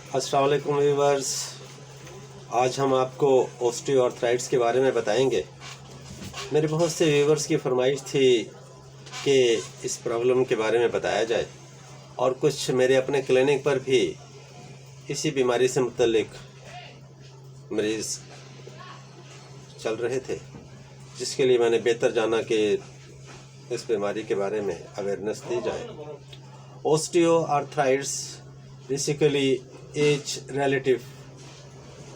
अस्सलाम वालेकुम व्यूअर्स। आज हम आपको ऑस्टियोआर्थराइटिस के बारे में बताएंगे। मेरे बहुत से व्यूअर्स की फरमाइश थी कि इस प्रॉब्लम के बारे में बताया जाए और कुछ मेरे अपने क्लिनिक पर भी इसी बीमारी से मुतल्लिक मरीज़ चल रहे थे, जिसके लिए मैंने बेहतर जाना कि इस बीमारी के बारे में अवेयरनेस दी जाए। Osteoarthritis basically age relative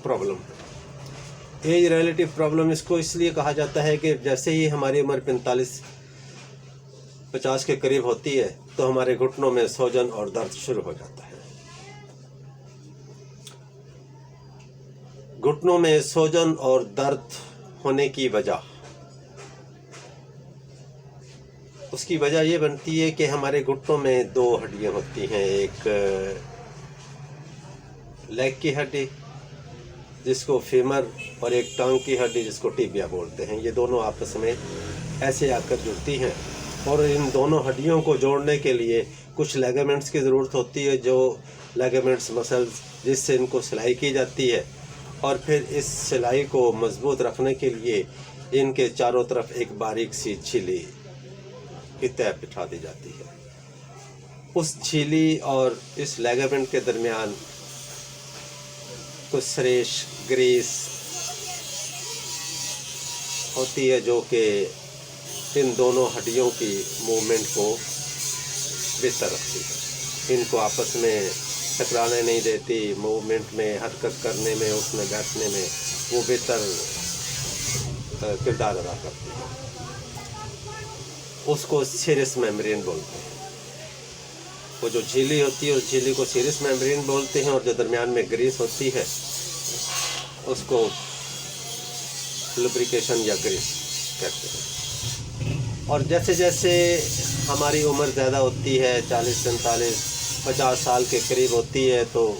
problem है। एज रिलेटिव प्रॉब्लम इसको इसलिए कहा जाता है कि जैसे ही हमारी उम्र 45-50 के करीब होती है तो हमारे घुटनों में सूजन और दर्द शुरू हो जाता है। घुटनों में सूजन और दर्द होने की वजह, उसकी वजह ये बनती है कि हमारे घुटनों में दो हड्डियां होती हैं। एक लेग की हड्डी जिसको फीमर और एक टांग की हड्डी जिसको टिबिया बोलते हैं। ये दोनों आपस में ऐसे आकर जुड़ती हैं और इन दोनों हड्डियों को जोड़ने के लिए कुछ लिगामेंट्स की ज़रूरत होती है, जो लिगामेंट्स मसल्स जिससे इनको सिलाई की जाती है। और फिर इस सिलाई को मजबूत रखने के लिए इनके चारों तरफ एक बारीक सी झिल्ली की तह बिठा दी जाती है। उस झिल्ली और इस लिगामेंट के दरमियान कुछ सरेश ग्रीस होती है जो कि इन दोनों हड्डियों की मूवमेंट को बेहतर रखती है, इनको आपस में टकराने नहीं देती। मूवमेंट में, हरकत करने में, उसमें बैठने में वो बेहतर किरदार अदा करती है। उसको सीरस मेम्ब्रेन बोलते हैं। वो जो झिल्ली होती है उस झिल्ली को सीरस मेम्ब्रेन बोलते हैं और जो दरमियान में ग्रीस होती है उसको लुब्रिकेशन या ग्रीस कहते हैं। और जैसे जैसे हमारी उम्र ज़्यादा होती है, 40-45-50 साल के करीब होती है, तो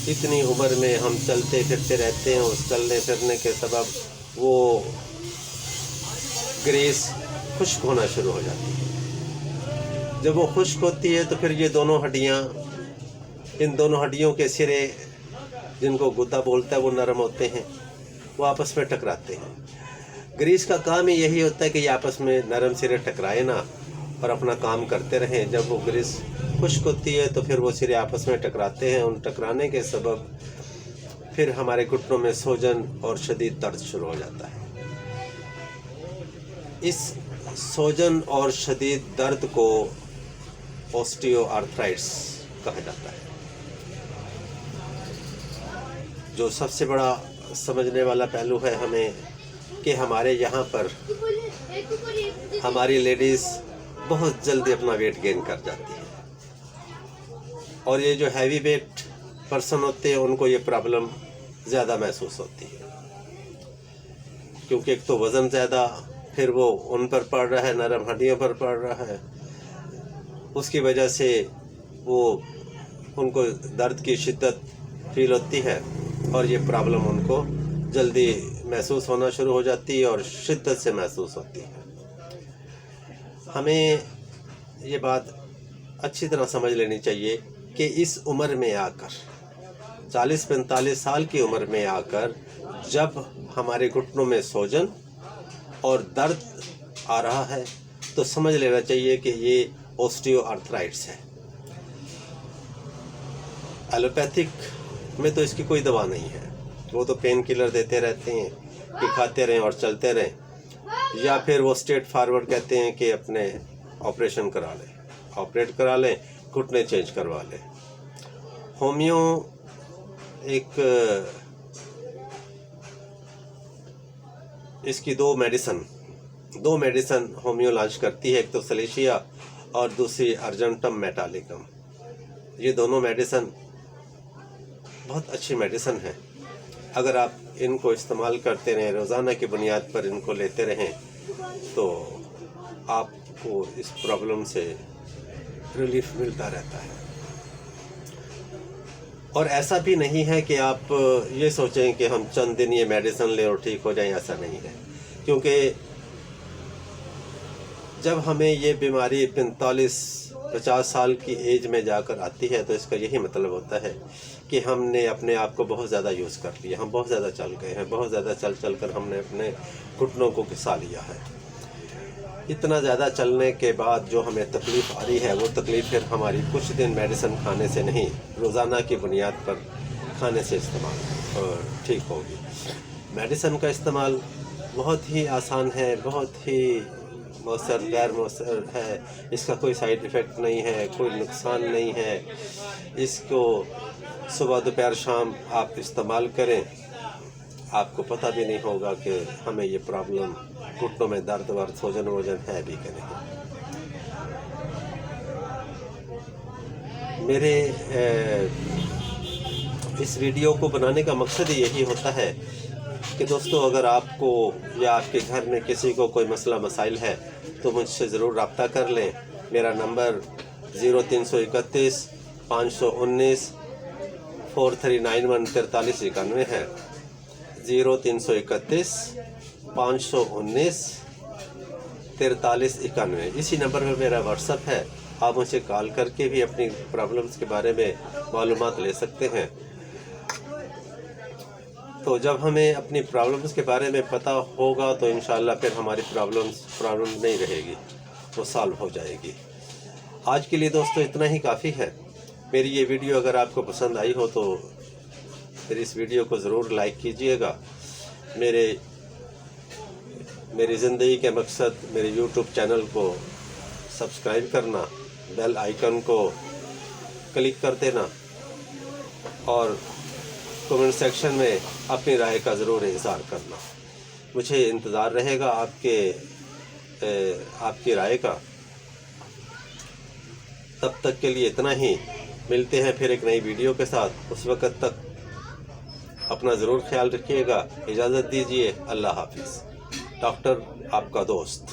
इतनी उम्र में हम चलते फिरते रहते हैं। उस चलने फिरने के सबब वो ग्रीस खुश्क होना शुरू हो जाती है। जब वो खुश्क होती है तो फिर ये दोनों हड्डियाँ, इन दोनों हड्डियों के सिरे जिनको गुद्दा बोलता है वो नरम होते हैं, वो आपस में टकराते हैं। ग्रीस का काम ही यही होता है कि ये आपस में नरम सिरे टकराए ना और अपना काम करते रहें। जब वो ग्रीस खुश्क होती है तो फिर वो सिरे आपस में टकराते हैं। उन टकराने के सबब फिर हमारे घुटनों में सूजन और शदीद दर्द शुरू हो जाता है। इस सूजन और शदीद दर्द को ऑस्टियोआर्थराइटिस कहा जाता है। जो सबसे बड़ा समझने वाला पहलू है हमें कि हमारे यहाँ पर हमारी लेडीज़ बहुत जल्दी अपना वेट गेन कर जाती है और ये जो हैवी वेट पर्सन होते हैं उनको ये प्रॉब्लम ज़्यादा महसूस होती है, क्योंकि एक तो वज़न ज़्यादा, फिर वो उन पर पड़ रहा है, नरम हड्डियों पर पड़ रहा है। उसकी वजह से वो उनको दर्द की शिद्दत फील होती है और ये प्रॉब्लम उनको जल्दी महसूस होना शुरू हो जाती है और शिद्दत से महसूस होती है। हमें ये बात अच्छी तरह समझ लेनी चाहिए कि इस उम्र में आकर, 40-45 साल की उम्र में आकर, जब हमारे घुटनों में सूजन और दर्द आ रहा है तो समझ लेना चाहिए कि ये ऑस्टियोआर्थराइटिस है। एलोपैथिक में तो इसकी कोई दवा नहीं है, वो तो पेन किलर देते रहते हैं कि खाते रहें और चलते रहें, या फिर वो स्ट्रेट फॉरवर्ड कहते हैं कि अपने ऑपरेशन करा लें, ऑपरेट करा लें, घुटने चेंज करवा लें। होमियो एक इसकी दो मेडिसन होमियो लॉन्च करती है। एक तो सलेशिया और दूसरी अर्जेंटम मेटालिकम। ये दोनों मेडिसन बहुत अच्छी मेडिसन है। अगर आप इनको इस्तेमाल करते रहें, रोज़ाना की बुनियाद पर इनको लेते रहें, तो आपको इस प्रॉब्लम से रिलीफ मिलता रहता है। और ऐसा भी नहीं है कि आप ये सोचें कि हम चंद दिन ये मेडिसिन ले और ठीक हो जाएं, ऐसा नहीं है। क्योंकि जब हमें ये बीमारी 50 साल की एज में जाकर आती है तो इसका यही मतलब होता है कि हमने अपने आप को बहुत ज़्यादा यूज़ कर लिया, हम बहुत ज़्यादा चल गए हैं, बहुत ज़्यादा चल कर हमने अपने घुटनों को घिसा लिया है। इतना ज़्यादा चलने के बाद जो हमें तकलीफ़ आ रही है वो तकलीफ़ फिर हमारी कुछ दिन मेडिसिन खाने से नहीं, रोज़ाना की बुनियाद पर खाने से इस्तेमाल ठीक होगी। मेडिसिन का इस्तेमाल बहुत ही आसान है, बहुत ही मौसर गैर मौसर है, इसका कोई साइड इफ़ेक्ट नहीं है, कोई नुकसान नहीं है। इसको सुबह दोपहर शाम आप इस्तेमाल करें, आपको पता भी नहीं होगा कि हमें ये प्रॉब्लम घुटनों में दर्द वर्द सूजन वोजन है भी कि नहीं। मेरे इस वीडियो को बनाने का मकसद ही यही होता है कि दोस्तों, अगर आपको या आपके घर में किसी को कोई मसला मसाइल है तो मुझसे ज़रूर रब्ता कर लें। मेरा नंबर 0331 519 4391 4391 है। 0331 519 4391 इसी नंबर पर मेरा व्हाट्सअप है। आप मुझे कॉल करके भी अपनी प्रॉब्लम्स के बारे में मालूमात ले सकते हैं। तो जब हमें अपनी प्रॉब्लम्स के बारे में पता होगा तो इंशाअल्लाह फिर हमारी प्रॉब्लम नहीं रहेगी, वो सॉल्व हो जाएगी। आज के लिए दोस्तों इतना ही काफ़ी है। मेरी ये वीडियो अगर आपको पसंद आई हो तो फिर इस वीडियो को ज़रूर लाइक कीजिएगा। मेरी ज़िंदगी के मकसद मेरे यूट्यूब चैनल को सब्सक्राइब करना, बेल आइकन को क्लिक कर देना और कमेंट सेक्शन में अपनी राय का ज़रूर इज़हार करना। मुझे इंतज़ार रहेगा आपकी राय का। तब तक के लिए इतना ही। मिलते हैं फिर एक नई वीडियो के साथ। उस वक़्त तक अपना ज़रूर ख्याल रखिएगा। इजाज़त दीजिए। अल्लाह हाफिज़। डॉक्टर आपका दोस्त।